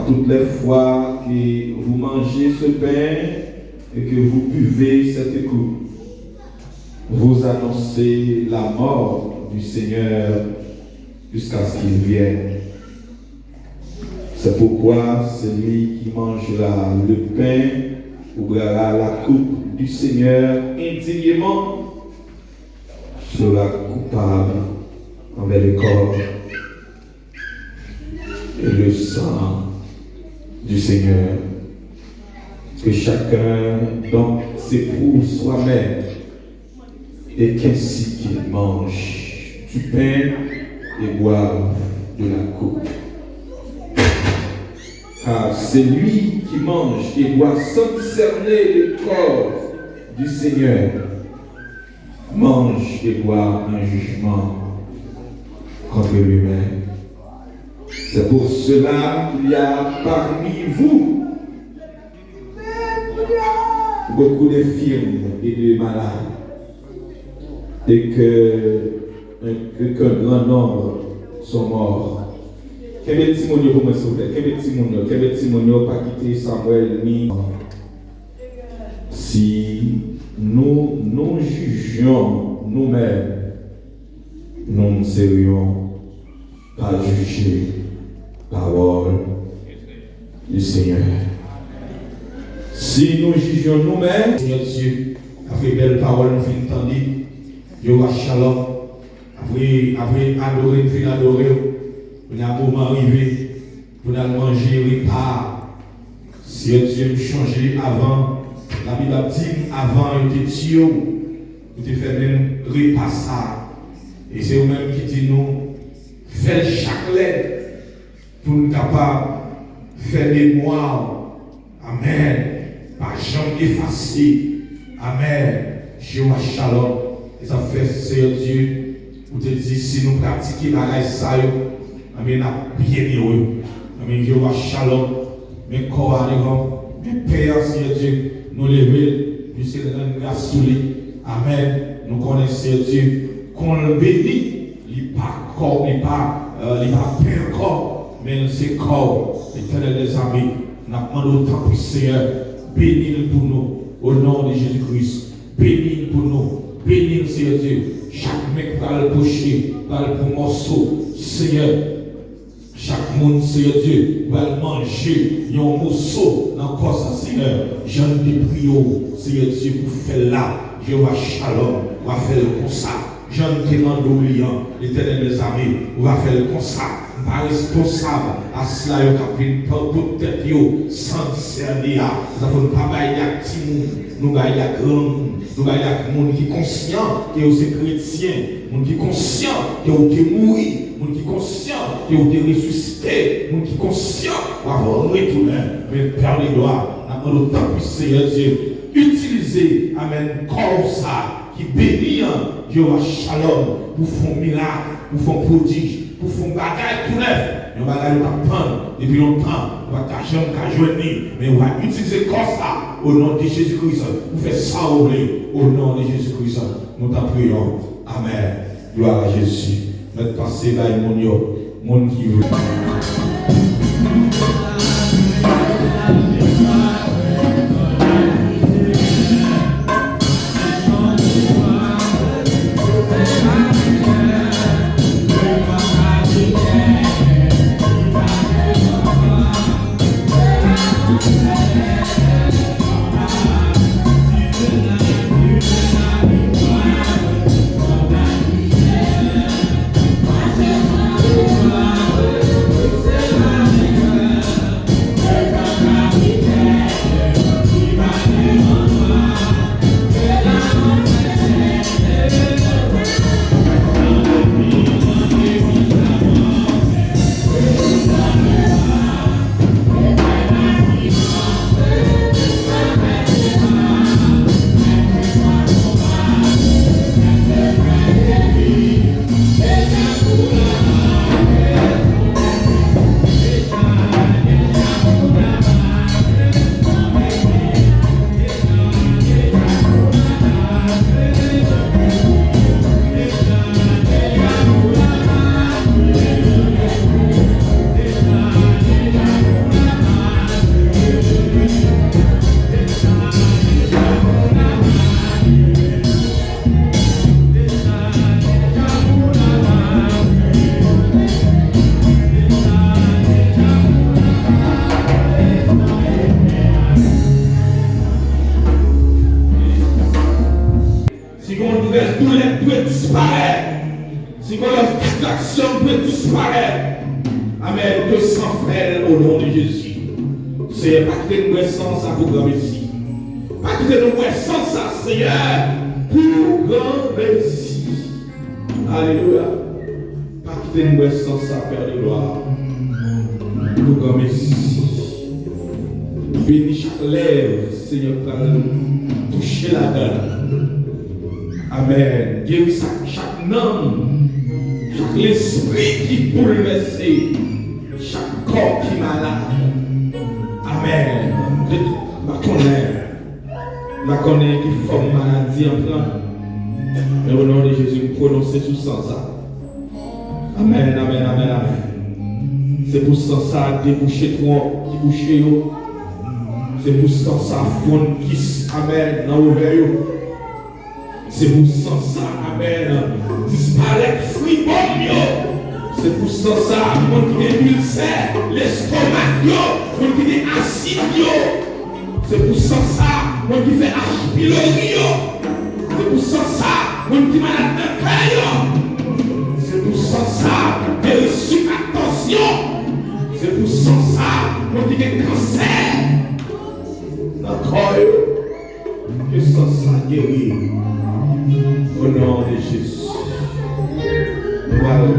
toutes les fois que vous mangez ce pain et que vous buvez cette coupe, vous annoncez la mort du Seigneur jusqu'à ce qu'il vienne. C'est pourquoi celui qui mangera le pain ou boira la coupe du Seigneur indignement sera coupable envers le corps et le sang du Seigneur. Que chacun donc s'éprouve soi-même et qu'ainsi qu'il mange du pain et boive de la coupe. Car celui qui mange et boit sans discerner le corps du Seigneur mange et boit un jugement contre lui-même. C'est pour cela qu'il y a parmi vous beaucoup d'infirmes et de malades, et qu'un grand nombre sont morts. Quel est Timonio pour moi, s'il vous plaît? Quel est Timonio pas quitter Samuel ni. Si nous jugions nous-mêmes, nous ne serions pas jugés parole du Seigneur. Si nous jugions nous-mêmes, Seigneur Dieu, après belle parole, nous finissons d'entendre, Dieu va shalom, après adorer, nous finissons d'adorer, on a un moment arrivé, pour nous manger repas. Seigneur Dieu, nous changer avant, la Bible dit, avant, il était Dieu, il était fait même repas ça. Et c'est vous-même qui dit nous, faire chaque lettre pour nous capables de faire mémoire. Amen. Par jamais effacé. Amen. Jéhovah Shalom. Et ça fait, Seigneur Dieu, pour te dire, si nous pratiquons la ça, Amen, bien heureux. Amen. Jéhovah Shalom. Mes corps arrivant, mes pères, Seigneur Dieu, nous lever, puisque nous grâce sous lui. Amen. Nous connaissons, Seigneur Dieu, qu'on le bénit, il pas corps, il pas père corps, mais c'est corps. L'éternel des amis, nous demandons autant pour Seigneur, bénis-le pour nous, au nom de Jésus-Christ. Bénis-le pour nous, bénis-le, Seigneur Dieu. Chaque mec va le pocher, va le morceau, Seigneur. Chaque monde, Seigneur Dieu, va manger un morceau dans le corps, Seigneur. J'en ai prié, Seigneur Dieu, pour faire là. Je vais shalom, on va faire comme ça. J'en demande au lion, l'éternel des amis, on va faire comme ça. Pas responsable à cela, il y a pour tête sans discerner. Nous n'avons pas de petit monde, nous avons des grands monde, nous avons des monde qui est conscient que vous êtes chrétien, monde qui est conscient que vous êtes mort, monde qui est conscient que vous êtes ressuscité, monde qui est conscient qu'on va retourner. Mais Père les gloires, nous avons le temps pour Seigneur Dieu. Utilisez, amen, comme ça, qui bénit Dieu à shalom, pour faire un miracle, pour faire un prodige, pour faire un bagage tout neuf. Mais on va aller prendre depuis longtemps, on va jamais joindre, mais on va utiliser comme ça, au nom de Jésus-Christ, pour faire ça au nom de Jésus-Christ. Nous t'en prions. Amen. Gloire à Jésus. Notre passé là, mon qui veut. Bénis chaque lèvre, Seigneur, pour toucher la donne. Amen. Guéris chaque nom, chaque esprit qui bouleversé, chaque corps qui est malade. Amen. Ma connais qui forme maladie en plein. Mais au nom de Jésus, nous prononçons sous sang ça. Amen, amen, amen, amen. C'est pour ça déboucher trop, qui boucher yo. C'est pour ça fond kiss, amen, dans l'ouvert yo. C'est pour ça, amen, disparaître fribon yo. C'est pour ça, mon qui est ulcère, l'estomac yo, mon qui est acide yo. C'est pour ça, mon qui fait H. pylori yo. C'est pour ça, mon qui malade de cœur yo. C'est pour ça, elle suit attention. C'est pour ça, mon qui est cancer. D'accord, que ça guérit. Au nom de Jésus. Nous allons